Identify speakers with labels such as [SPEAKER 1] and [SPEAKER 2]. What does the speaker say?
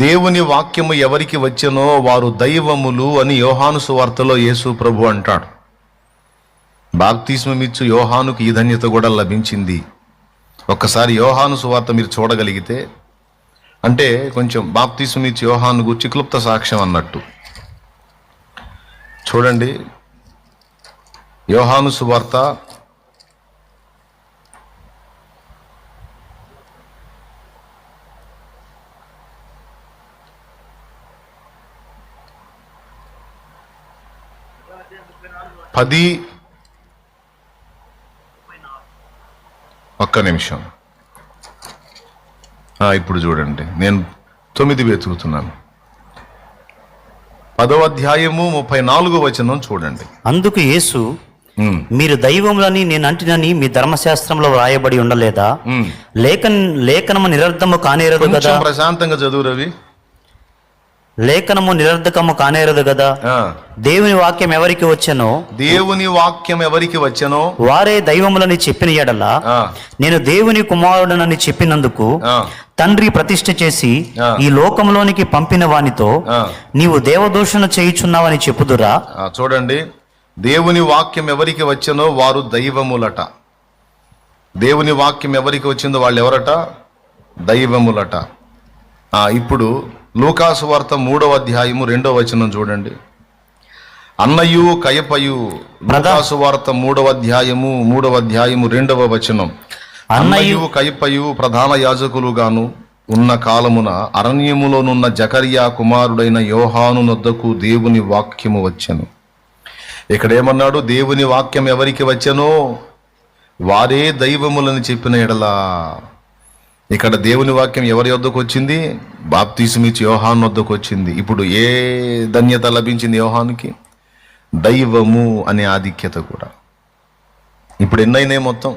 [SPEAKER 1] దేవుని వాక్యము ఎవరికి వచ్చెనో వారు దైవములు అని యోహాను సువార్తలో యేసు ప్రభు అంటాడు. బాప్తిస్మమిచ్చు యోహానుకు ఈ ధన్యత కూడా లభించింది. ఒక్కసారి యోహాను సువార్త మీరు చూడగలిగితే, అంటే కొంచెం బాప్తిస్మమిచ్చు యోహాను గురించి క్లుప్త సాక్ష్యం అన్నట్టు చూడండి. యోహాను సువార్త 10 ఒక్క నిమిషం. ఇప్పుడు చూడండి, నేను 9 వెతుకుతున్నాను. 10వ అధ్యాయము 34వ వచనం చూడండి.
[SPEAKER 2] అందుకు యేసు, మీరు దైవములని నేను అంటినని మీ ధర్మశాస్త్రంలో వ్రాయబడి ఉండలేదా? లేఖనము నిరర్ధము కానేరదు కదా.
[SPEAKER 1] ప్రశాంతంగా చదువు రవి.
[SPEAKER 2] లేఖనము నిరర్ధకము కానేరదు కదా. దేవుని వాక్యం ఎవరికి వచ్చెనో వారే దైవములని చెప్పిన ఎడల నేను దేవుని కుమారుడనని చెప్పినందుకు తండ్రి ప్రతిష్ఠ చేసి ఈ లోకంలోనికి పంపిన వానితో నీవు దేవదూషణ చేయుచున్నావని చెప్పుదురా?
[SPEAKER 1] చూడండి, దేవుని వాక్యం ఎవరికి వచ్చెనో వారు దైవములట. దేవుని వాక్యం ఎవరికి వచ్చిందో వాళ్ళు ఎవరట? దైవములట. ఇప్పుడు లూకాసు వార్త 3వ అధ్యాయము 2వ వచనం చూడండి. అన్నయు కయపయు, లూకాసు వార్త 3వ అధ్యాయము 2వ వచనం. అన్నయు కయపయు ప్రధాన యాజకులుగాను ఉన్న కాలమున అరణ్యములోనున్న జకరియా కుమారుడైన యోహాను నొద్దకు దేవుని వాక్యము వచ్చెను. ఇక్కడ ఏమన్నాడు? దేవుని వాక్యం ఎవరికి వచ్చెనో వారే దైవములని చెప్పిన ఎడలా. ఇక్కడ దేవుని వాక్యం ఎవరి వద్దకు వచ్చింది? బాప్తిస్మిచ్చు యోహాను వద్దకు వచ్చింది. ఇప్పుడు ఏ ధన్యత లభించింది యోహానుకి? దైవము అనే ఆధిక్యత కూడా. ఇప్పుడు ఎన్నైనాయి మొత్తం?